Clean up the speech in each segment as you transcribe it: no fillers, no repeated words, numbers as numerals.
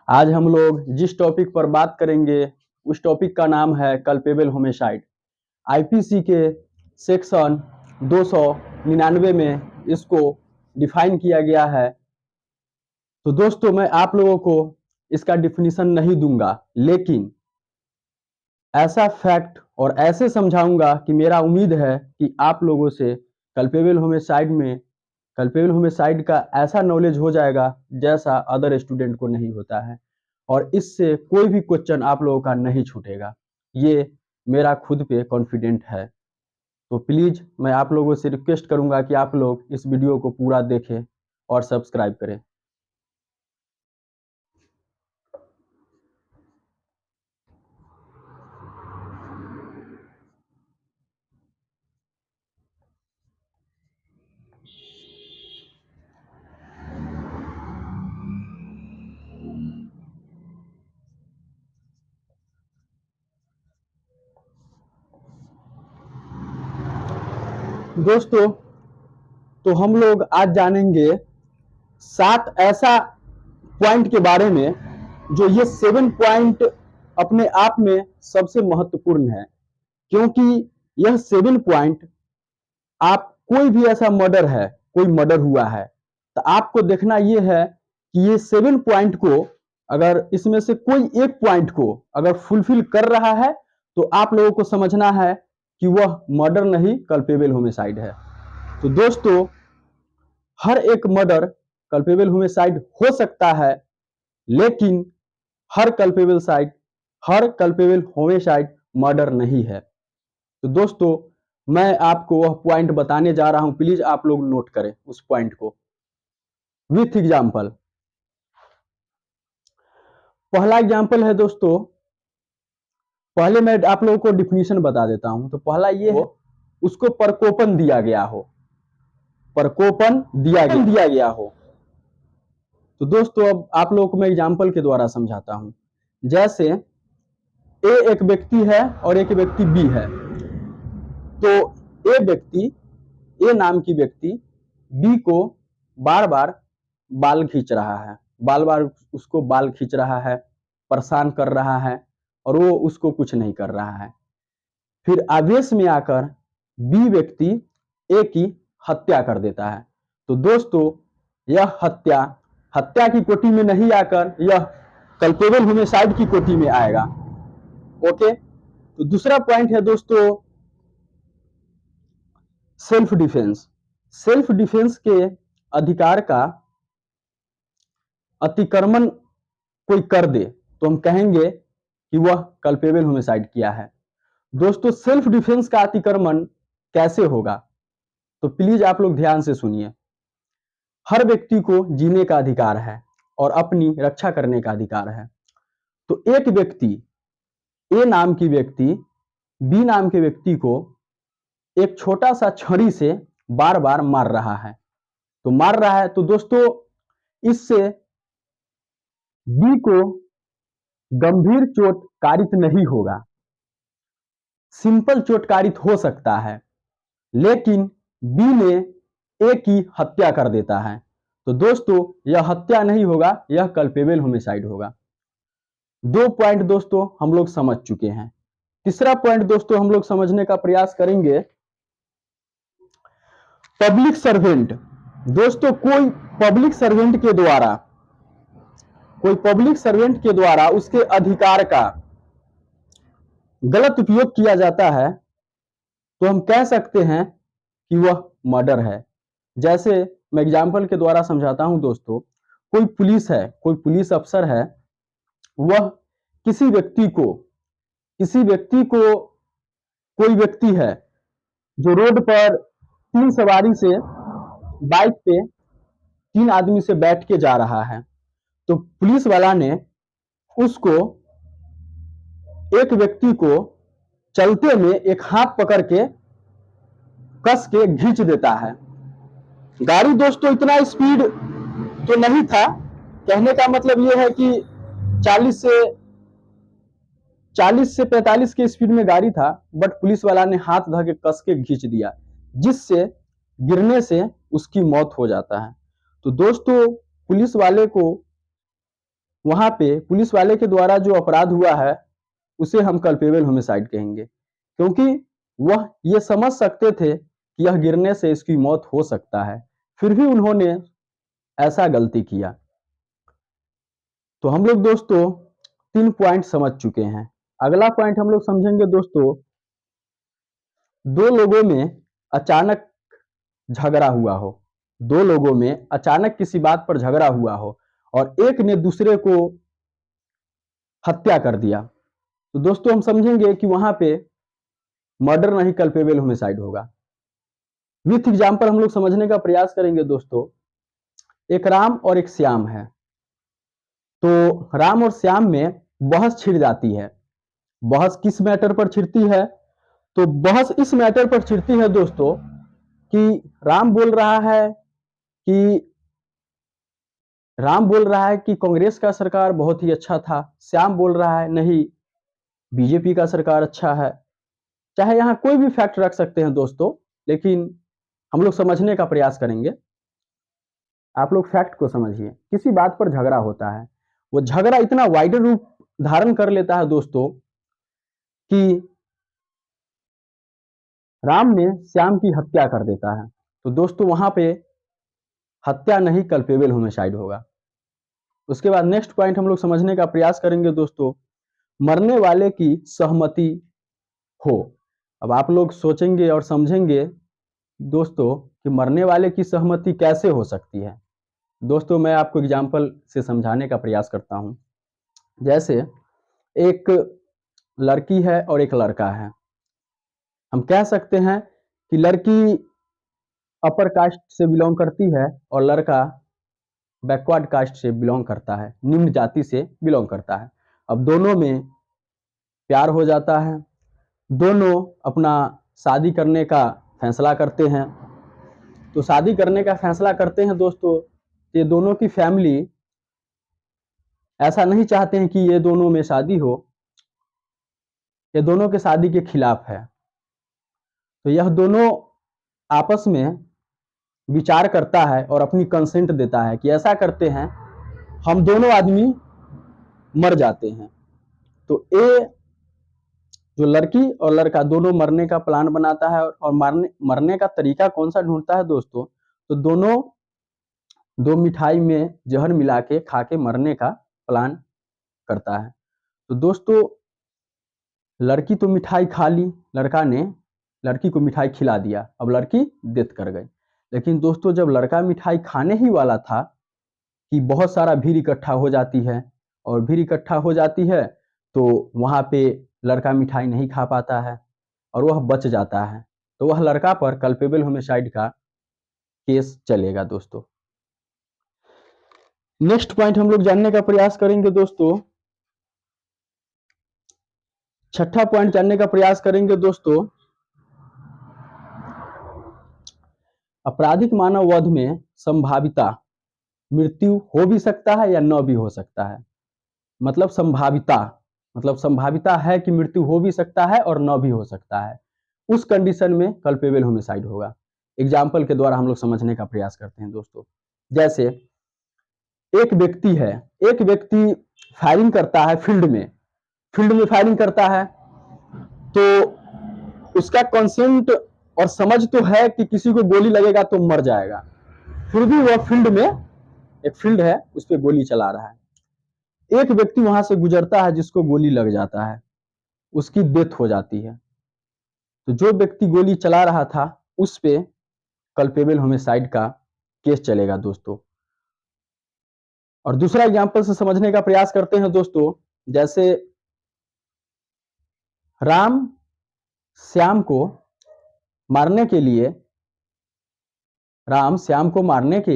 आज हम लोग जिस टॉपिक पर बात करेंगे उस टॉपिक का नाम है कल्पेबल होमिसाइड। आईपीसी के सेक्शन 299 में इसको डिफाइन किया गया है। तो दोस्तों मैं आप लोगों को इसका डिफिनीशन नहीं दूंगा, लेकिन ऐसा फैक्ट और ऐसे समझाऊंगा कि मेरा उम्मीद है कि आप लोगों से कल्पेबल होमिसाइड का ऐसा नॉलेज हो जाएगा जैसा अदर स्टूडेंट को नहीं होता है, और इससे कोई भी क्वेश्चन आप लोगों का नहीं छूटेगा। ये मेरा खुद पे कॉन्फिडेंट है। तो प्लीज मैं आप लोगों से रिक्वेस्ट करूंगा कि आप लोग इस वीडियो को पूरा देखें और सब्सक्राइब करें। दोस्तों तो हम लोग आज जानेंगे 7 ऐसा पॉइंट के बारे में जो ये 7 पॉइंट अपने आप में सबसे महत्वपूर्ण है, क्योंकि यह 7 पॉइंट आप कोई भी ऐसा कोई मर्डर हुआ है तो आपको देखना ये है कि ये 7 पॉइंट को अगर इसमें से कोई एक पॉइंट को अगर फुलफिल कर रहा है तो आप लोगों को समझना है कि वह मर्डर नहीं कल्पेबल होमिसाइड है। तो दोस्तों हर एक मर्डर कल्पेबल होमिसाइड हो सकता है, लेकिन हर कल्पेबल होमिसाइड मर्डर नहीं है। तो दोस्तों मैं आपको वह पॉइंट बताने जा रहा हूं, प्लीज आप लोग नोट करें उस पॉइंट को विथ एग्जांपल। पहला एग्जांपल है दोस्तों, पहले मैं आप लोगों को डिफिनीशन बता देता हूं। तो पहला ये हो, उसको प्रकोपन दिया गया हो, प्रकोपन दिया गया हो। तो दोस्तों अब आप लोगों को मैं एग्जांपल के द्वारा समझाता हूं। जैसे ए एक व्यक्ति है और एक व्यक्ति बी है। तो ए नाम की व्यक्ति बी को बार बार बाल खींच रहा है, बार बार उसको बाल खींच रहा है, परेशान कर रहा है, और वो उसको कुछ नहीं कर रहा है। फिर आवेश में आकर बी व्यक्ति ए की हत्या कर देता है। तो दोस्तों यह हत्या की कोटि में नहीं आकर यह कल्पेबल होमिसाइड की कोटि में आएगा। ओके, तो दूसरा पॉइंट है दोस्तों सेल्फ डिफेंस। सेल्फ डिफेंस के अधिकार का अतिक्रमण कोई कर दे तो हम कहेंगे कि वह कल्पेबल होमिसाइड किया है। दोस्तों सेल्फ डिफेंस का अतिक्रमण कैसे होगा, तो प्लीज आप लोग ध्यान से सुनिए। हर व्यक्ति को जीने का अधिकार है और अपनी रक्षा करने का अधिकार है। तो एक व्यक्ति ए नाम की व्यक्ति बी नाम के व्यक्ति को एक छोटा सा छड़ी से बार बार मार रहा है। तो दोस्तों इससे बी को गंभीर चोट कारित नहीं होगा, सिंपल चोट कारित हो सकता है, लेकिन बी ने ए की हत्या कर देता है। तो दोस्तों यह हत्या नहीं होगा, यह कल्पेबल होमिसाइड होगा। 2 पॉइंट दोस्तों हम लोग समझ चुके हैं। तीसरा पॉइंट दोस्तों हम लोग समझने का प्रयास करेंगे पब्लिक सर्वेंट। दोस्तों कोई पब्लिक सर्वेंट के द्वारा उसके अधिकार का गलत उपयोग किया जाता है तो हम कह सकते हैं कि वह मर्डर है। जैसे मैं एग्जाम्पल के द्वारा समझाता हूं दोस्तों, कोई पुलिस अफसर है, वह किसी व्यक्ति को कोई व्यक्ति है जो रोड पर 3 सवारी से बाइक पे 3 आदमी से बैठ के जा रहा है। तो पुलिस वाला ने उसको एक व्यक्ति को चलते में एक हाथ पकड़ के कस के खींच देता है। गाड़ी दोस्तों इतना स्पीड तो नहीं था, कहने का मतलब यह है कि 40 से 45 के स्पीड में गाड़ी था, बट पुलिस वाला ने हाथ धर के कस के खींच दिया, जिससे गिरने से उसकी मौत हो जाता है। तो दोस्तों पुलिस वाले को वहां पे पुलिस वाले के द्वारा जो अपराध हुआ है उसे हम कल्पेबल होमिसाइड कहेंगे, क्योंकि वह ये समझ सकते थे कि यह गिरने से इसकी मौत हो सकता है, फिर भी उन्होंने ऐसा गलती किया। तो हम लोग दोस्तों 3 पॉइंट समझ चुके हैं। अगला पॉइंट हम लोग समझेंगे दोस्तों, 2 लोगों में अचानक झगड़ा हुआ हो, 2 लोगों में अचानक किसी बात पर झगड़ा हुआ हो और एक ने दूसरे को हत्या कर दिया, तो दोस्तों हम समझेंगे कि वहां पे मर्डर नहीं कल्पेबल होमिसाइड होगा। विथ एग्जाम्पल हम लोग समझने का प्रयास करेंगे दोस्तों। एक राम और एक श्याम है, तो राम और श्याम में बहस छिड़ जाती है। बहस किस मैटर पर छिड़ती है? तो बहस इस मैटर पर छिड़ती है दोस्तों कि राम बोल रहा है कि कांग्रेस का सरकार बहुत ही अच्छा था, श्याम बोल रहा है नहीं बीजेपी का सरकार अच्छा है। चाहे यहाँ कोई भी फैक्ट रख सकते हैं दोस्तों, लेकिन हम लोग समझने का प्रयास करेंगे। आप लोग फैक्ट को समझिए। किसी बात पर झगड़ा होता है, वो झगड़ा इतना वाइडर रूप धारण कर लेता है दोस्तों कि राम ने श्याम की हत्या कर देता है, तो दोस्तों वहां पे हत्या नहीं कल्पेबल होमिसाइड होगा। उसके बाद नेक्स्ट पॉइंट हम लोग समझने का प्रयास करेंगे दोस्तों, मरने वाले की सहमति हो। अब आप लोग सोचेंगे और समझेंगे दोस्तों कि मरने वाले की सहमति कैसे हो सकती है। दोस्तों मैं आपको एग्जाम्पल से समझाने का प्रयास करता हूं। जैसे एक लड़की है और एक लड़का है, हम कह सकते हैं कि लड़की अपर कास्ट से बिलोंग करती है और लड़का बैकवर्ड कास्ट से बिलोंग करता है, निम्न जाति से बिलोंग करता है। अब दोनों में प्यार हो जाता है, दोनों अपना शादी करने का फैसला करते हैं। तो शादी करने का फैसला करते हैं दोस्तों, ये दोनों की फैमिली ऐसा नहीं चाहते हैं कि ये दोनों में शादी हो, ये दोनों के शादी के खिलाफ है। तो यह दोनों आपस में विचार करता है और अपनी कंसेंट देता है कि ऐसा करते हैं, हम दोनों आदमी मर जाते हैं। तो ए जो लड़की और लड़का दोनों मरने का प्लान बनाता है और मरने का तरीका कौन सा ढूंढता है दोस्तों, तो दोनों 2 मिठाई में जहर मिला के खा के मरने का प्लान करता है। तो दोस्तों लड़की तो मिठाई खा ली, लड़का ने लड़की को मिठाई खिला दिया, अब लड़की डेथ कर गई। लेकिन दोस्तों जब लड़का मिठाई खाने ही वाला था कि बहुत सारा भीड़ इकट्ठा हो जाती है, और भीड़ इकट्ठा हो जाती है तो वहां पे लड़का मिठाई नहीं खा पाता है और वह बच जाता है, तो वह लड़का पर कल्पेबल होमिसाइड का केस चलेगा दोस्तों। नेक्स्ट पॉइंट हम लोग जानने का प्रयास करेंगे दोस्तों, छठा पॉइंट जानने का प्रयास करेंगे दोस्तों, आपराधिक मानव वध में संभाविता मृत्यु हो भी सकता है या न भी हो सकता है। मतलब संभाविता है कि मृत्यु हो भी सकता है और न भी हो सकता है। उस कंडीशन में कल्पेबल होमिसाइड होगा। एग्जाम्पल के द्वारा हम लोग समझने का प्रयास करते हैं दोस्तों। जैसे एक व्यक्ति फायरिंग करता है, फील्ड में फायरिंग करता है, तो उसका कंसेंट और समझ तो है कि किसी को गोली लगेगा तो मर जाएगा, फिर भी वह फील्ड में, एक फील्ड है उस पर गोली चला रहा है। एक व्यक्ति वहां से गुजरता है जिसको गोली लग जाता है, उसकी डेथ हो जाती है। तो जो व्यक्ति गोली चला रहा था उस पे कल्पेबल होमिसाइड का केस चलेगा दोस्तों। और दूसरा एग्जांपल से समझने का प्रयास करते हैं दोस्तों। जैसे राम श्याम को मारने के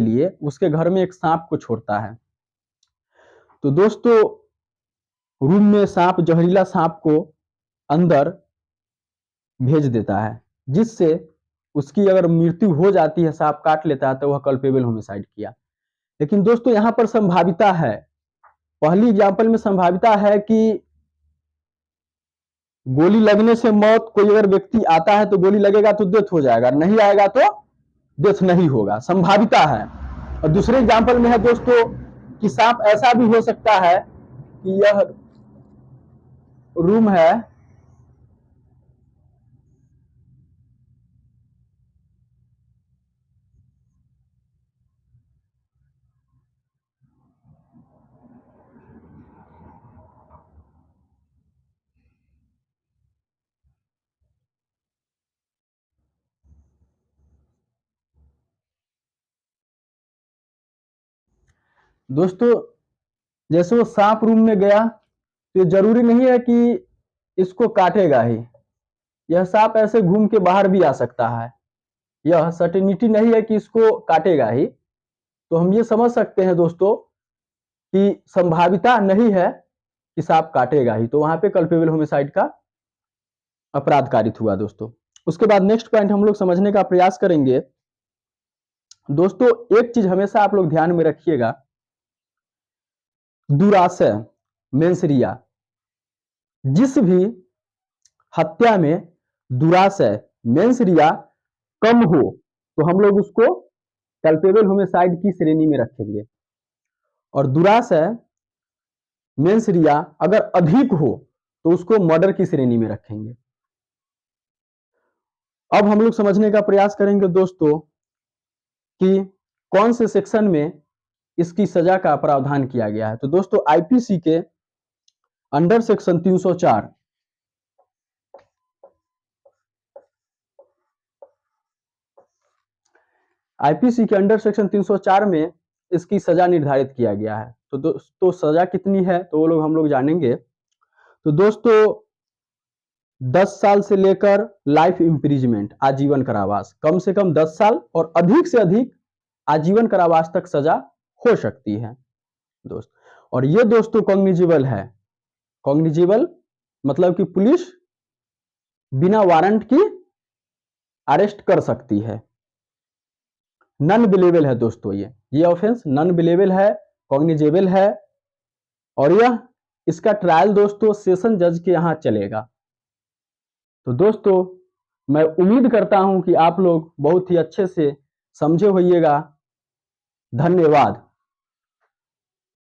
लिए उसके घर में एक सांप को छोड़ता है। तो दोस्तों रूम में सांप, जहरीला सांप को अंदर भेज देता है, जिससे उसकी अगर मृत्यु हो जाती है, सांप काट लेता है, तो वह कल्पेबल होमिसाइड किया। लेकिन दोस्तों यहाँ पर संभाविता है, पहली एग्जांपल में संभाविता है कि गोली लगने से मौत, कोई अगर व्यक्ति आता है तो गोली लगेगा तो डेथ हो जाएगा, नहीं आएगा तो डेथ नहीं होगा, संभाविता है। और दूसरे एग्जांपल में है दोस्तों कि सांप ऐसा भी हो सकता है कि यह रूम है दोस्तों। जैसे वो सांप रूम में गया तो ये जरूरी नहीं है कि इसको काटेगा ही। यह सांप ऐसे घूम के बाहर भी आ सकता है। यह सर्टेनिटी नहीं है कि इसको काटेगा ही। तो हम ये समझ सकते हैं दोस्तों कि संभाविता नहीं है कि सांप काटेगा ही, तो वहां पे कल्पेबल होमिसाइड का अपराध कारित हुआ दोस्तों। उसके बाद नेक्स्ट पॉइंट हम लोग समझने का प्रयास करेंगे। दोस्तों एक चीज हमेशा आप लोग ध्यान में रखिएगा, दुराशय मेंसरिया, जिस भी हत्या में दुराशय मेंसरिया कम हो तो हम लोग उसको कल्पेबल होमिसाइड की श्रेणी में रखेंगे, और दुराशय मेंसरिया अगर अधिक हो तो उसको मर्डर की श्रेणी में रखेंगे। अब हम लोग समझने का प्रयास करेंगे दोस्तों कि कौन से सेक्शन में इसकी सजा का प्रावधान किया गया है। तो दोस्तों आईपीसी के अंडर सेक्शन 304 आईपीसी के अंडर सेक्शन 304 में इसकी सजा निर्धारित किया गया है। तो दोस्तों सजा कितनी है तो वो लोग हम लोग जानेंगे। तो दोस्तों 10 साल से लेकर लाइफ इम्प्रिजमेंट आजीवन कारावास, कम से कम 10 साल और अधिक से अधिक आजीवन कारावास तक सजा हो सकती है दोस्त। और ये दोस्तों कॉग्निजेबल है। कॉग्निजेबल मतलब कि पुलिस बिना वारंट की अरेस्ट कर सकती है। नॉन बिलेबल है दोस्तों, ये ऑफेंस नॉन बिलेबल है, कॉग्निजेबल है, और यह इसका ट्रायल दोस्तों सेशन जज के यहां चलेगा। तो दोस्तों मैं उम्मीद करता हूं कि आप लोग बहुत ही अच्छे से समझे होइएगा। धन्यवाद।